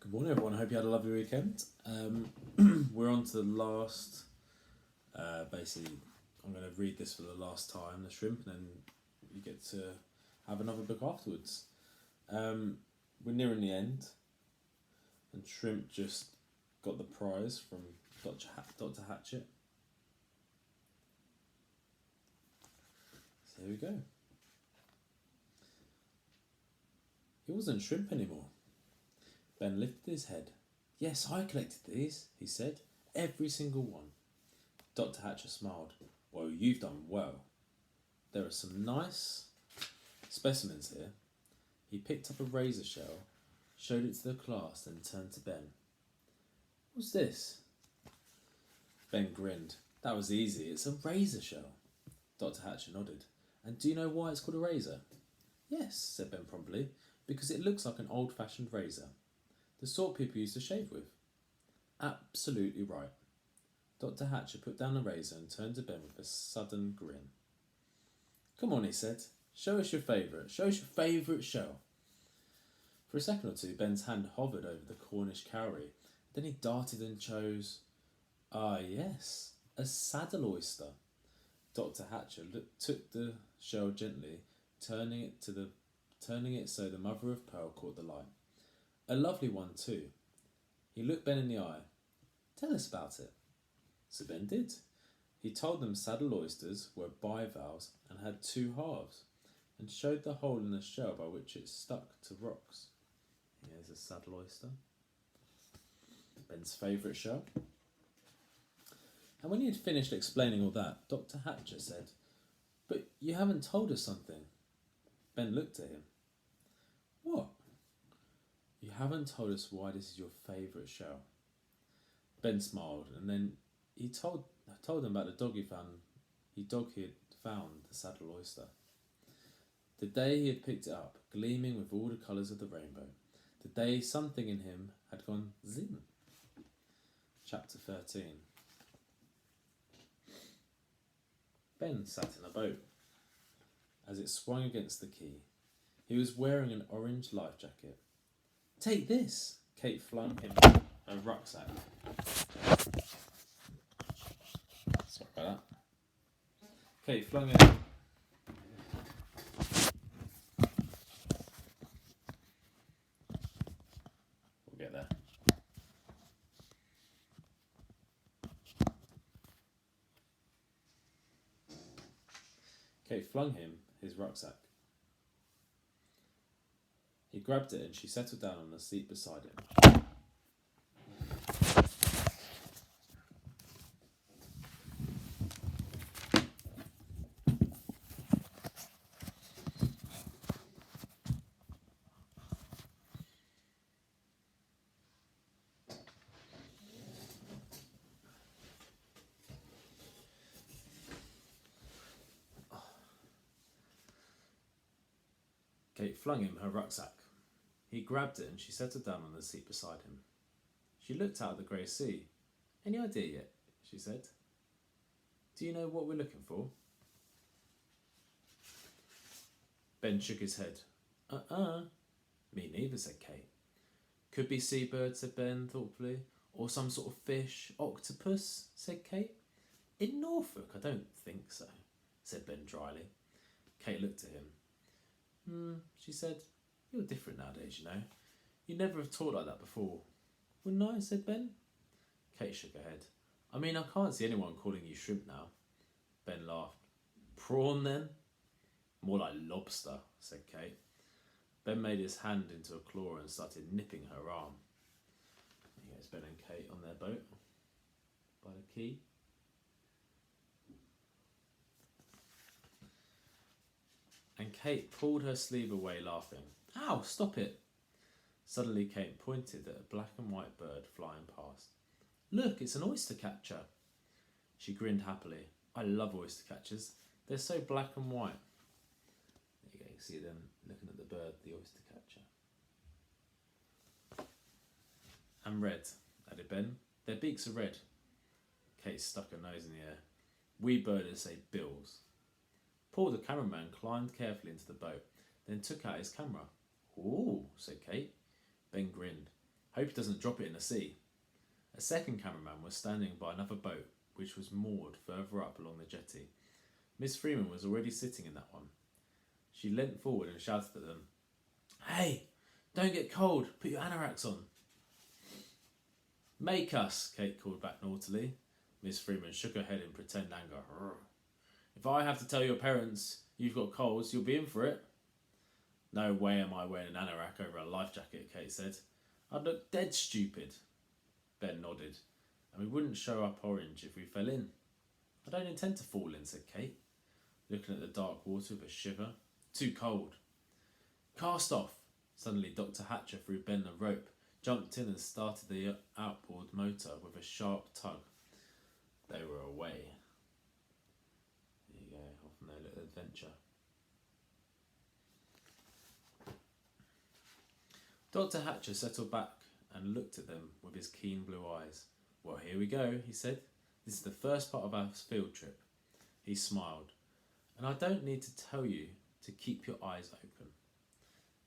Good morning, everyone. I hope you had a lovely weekend. We're on to the last. Basically, I'm going to read this for the last time, the shrimp, and then you get to have another book afterwards. We're nearing the end, and Shrimp just got the prize from Dr. Hatchet. So here we go. It wasn't Shrimp anymore. Ben lifted his head. Yes, I collected these, he said. Every single one. Dr. Hatcher smiled. Well, you've done well. There are some nice specimens here. He picked up a razor shell, showed it to the class, then turned to Ben. What's this? Ben grinned. That was easy. It's a razor shell. Dr. Hatcher nodded. And do you know why it's called a razor? Yes, said Ben promptly, because it looks like an old-fashioned razor. The sort people used to shave with. Absolutely right. Dr. Hatcher put down the razor and turned to Ben with a sudden grin. Come on, he said. Show us your favourite. Show us your favourite shell. For a second or two, Ben's hand hovered over the Cornish cowrie. Then he darted and chose, yes, a saddle oyster. Dr. Hatcher took the shell gently, turning it so the mother of pearl caught the light. A lovely one too. He looked Ben in the eye. Tell us about it. So Ben did. He told them saddle oysters were bivalves and had two halves, and showed the hole in the shell by which it stuck to rocks. Here's a saddle oyster. Ben's favourite shell. And when he had finished explaining all that, Dr. Hatcher said, But you haven't told us something. Ben looked at him. What? You haven't told us why this is your favourite shell. Ben smiled, and then he told them about the dog he had found the saddle oyster. The day he had picked it up, gleaming with all the colours of the rainbow. The day something in him had gone zing. Chapter 13. Ben sat in a boat as it swung against the quay. He was wearing an orange life jacket. Take this! Kate flung him a rucksack. Sorry about that. Kate flung him. We'll get there. Kate flung him his rucksack. He grabbed it and she settled down on the seat beside him. Kate flung him her rucksack. He grabbed it and she settled down on the seat beside him. She looked out at the grey sea. Any idea yet? She said. Do you know what we're looking for? Ben shook his head. Me neither, said Kate. Could be seabird, said Ben thoughtfully. Or some sort of fish. Octopus, said Kate. In Norfolk, I don't think so, said Ben dryly. Kate looked at him. She said. You're different nowadays, you know. You never have talked like that before. Wouldn't I? Said Ben. Kate shook her head. I mean, I can't see anyone calling you Shrimp now. Ben laughed. Prawn then? More like lobster, said Kate. Ben made his hand into a claw and started nipping her arm. Here's Ben and Kate on their boat by the quay. And Kate pulled her sleeve away, laughing. Ow, stop it! Suddenly Kate pointed at a black and white bird flying past. Look, it's an oyster catcher. She grinned happily. I love oyster catchers. They're so black and white. There you go, you can see them looking at the bird, the oyster catcher. And red, added Ben. Their beaks are red. Kate stuck her nose in the air. We birders say bills. Paul the cameraman climbed carefully into the boat, then took out his camera. Ooh, said Kate. Ben grinned. Hope he doesn't drop it in the sea. A second cameraman was standing by another boat, which was moored further up along the jetty. Miss Freeman was already sitting in that one. She leant forward and shouted at them, "Hey, don't get cold. Put your anoraks on." "Make us," Kate called back naughtily. Miss Freeman shook her head in pretend anger. "If I have to tell your parents you've got colds, you'll be in for it." "No way am I wearing an anorak over a life jacket," Kate said. "I'd look dead stupid." Ben nodded. "And we wouldn't show up orange if we fell in." "I don't intend to fall in," said Kate, looking at the dark water with a shiver. "Too cold." "Cast off!" Suddenly Dr. Hatcher threw Ben a rope, jumped in and started the outboard motor with a sharp tug. They were away. There you go, off on their little adventure. Dr. Hatcher settled back and looked at them with his keen blue eyes. "Well, here we go," he said. "This is the first part of our field trip." He smiled. "And I don't need to tell you to keep your eyes open."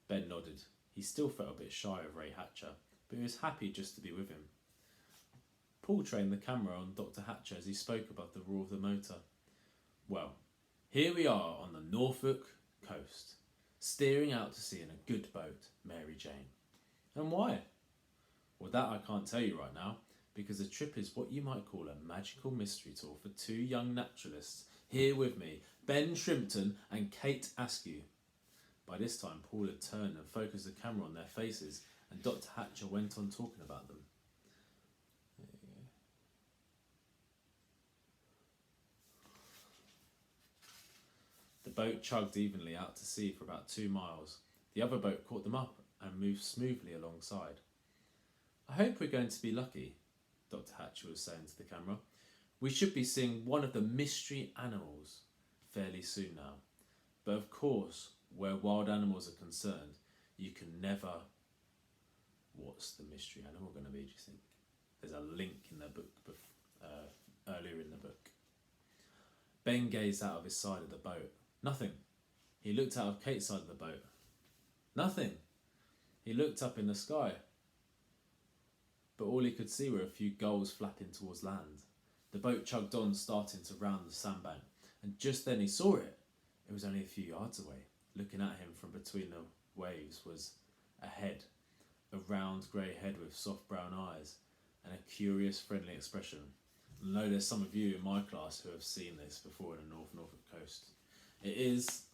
Ben nodded. He still felt a bit shy of Ray Hatcher, but he was happy just to be with him. Paul trained the camera on Dr. Hatcher as he spoke above the roar of the motor. "Well, here we are on the Norfolk coast, steering out to sea in a good boat, Mary Jane. And why? Well, that I can't tell you right now, because the trip is what you might call a magical mystery tour for two young naturalists here with me, Ben Shrimpton and Kate Askew." By this time, Paul had turned and focused the camera on their faces, and Dr. Hatcher went on talking about them. There you go. The boat chugged evenly out to sea for about 2 miles. The other boat caught them up and moved smoothly alongside. "I hope we're going to be lucky," Dr. Hatcher was saying to the camera. "We should be seeing one of the mystery animals fairly soon now. But of course, where wild animals are concerned, you can never..." What's the mystery animal going to be, do you think? There's a link in the book, earlier in the book. Ben gazed out of his side of the boat. Nothing. He looked out of Kate's side of the boat. Nothing. He looked up in the sky, but all he could see were a few gulls flapping towards land. The boat chugged on, starting to round the sandbank, and just then he saw it. It was only a few yards away. Looking at him from between the waves was a head, a round grey head with soft brown eyes and a curious friendly expression. I know there's some of you in my class who have seen this before in the Norfolk coast. It is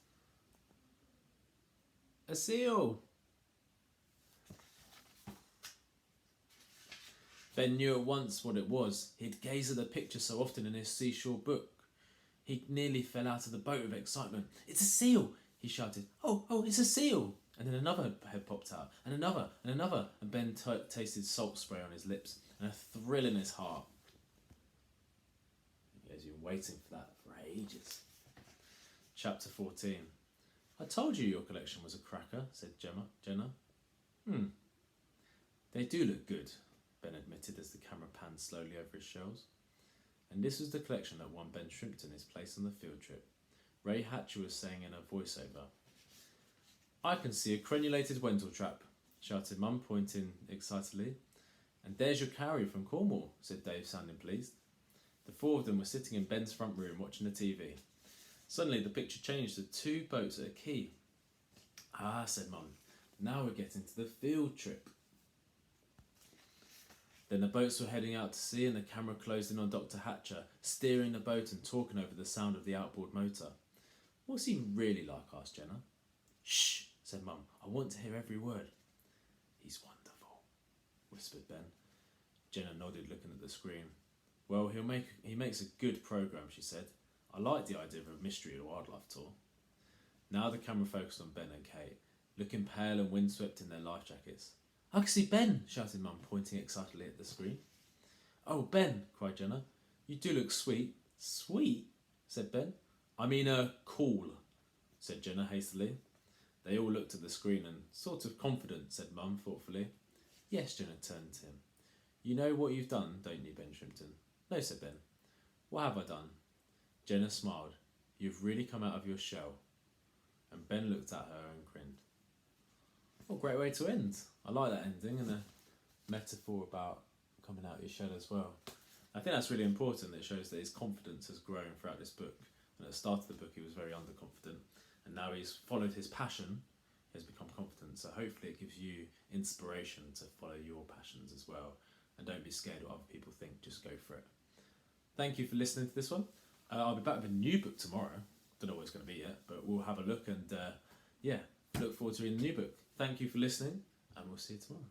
a seal. Ben knew at once what it was. He'd gazed at the picture so often in his seashore book. He nearly fell out of the boat with excitement. "It's a seal!" he shouted. Oh, it's a seal!" And then another head popped out, and another, and Ben tasted salt spray on his lips and a thrill in his heart. He's been waiting for that for ages. Chapter 14. "I told you your collection was a cracker," said Jenna. "They do look good," Ben admitted as the camera panned slowly over his shelves. And this was the collection that won Ben Shrimpton his place on the field trip. Ray Hatcher was saying in a voiceover. "I can see a crenulated Wendell trap," shouted Mum, pointing excitedly. "And there's your carry from Cornwall," said Dave, sounding pleased. The four of them were sitting in Ben's front room watching the TV. Suddenly the picture changed to 2 boats at a quay. "Ah," said Mum, "now we're getting to the field trip." Then the boats were heading out to sea and the camera closed in on Dr. Hatcher, steering the boat and talking over the sound of the outboard motor. "What's he really like?" asked Jenna. "Shh," said Mum. "I want to hear every word." "He's wonderful," whispered Ben. Jenna nodded, looking at the screen. "Well, he makes a good programme," she said. "I like the idea of a mystery wildlife tour." Now the camera focused on Ben and Kate, looking pale and windswept in their life jackets. "I can see Ben!" shouted Mum, pointing excitedly at the screen. "Oh, Ben!" cried Jenna. "You do look sweet." "Sweet?" said Ben. "I mean, cool," said Jenna hastily. They all looked at the screen and, "Sort of confident," said Mum thoughtfully. "Yes," Jenna turned to him. "You know what you've done, don't you, Ben Shrimpton?" "No," said Ben. "What have I done?" Jenna smiled. "You've really come out of your shell." And Ben looked at her and grinned. What a great way to end. I like that ending, and a metaphor about coming out of your shell as well. I think that's really important. It shows that his confidence has grown throughout this book. And at the start of the book, he was very underconfident, and now he's followed his passion. He has become confident. So hopefully, it gives you inspiration to follow your passions as well, and don't be scared of what other people think. Just go for it. Thank you for listening to this one. I'll be back with a new book tomorrow. Don't know what it's going to be yet, but we'll have a look and look forward to reading the new book. Thank you for listening, and we'll see you tomorrow.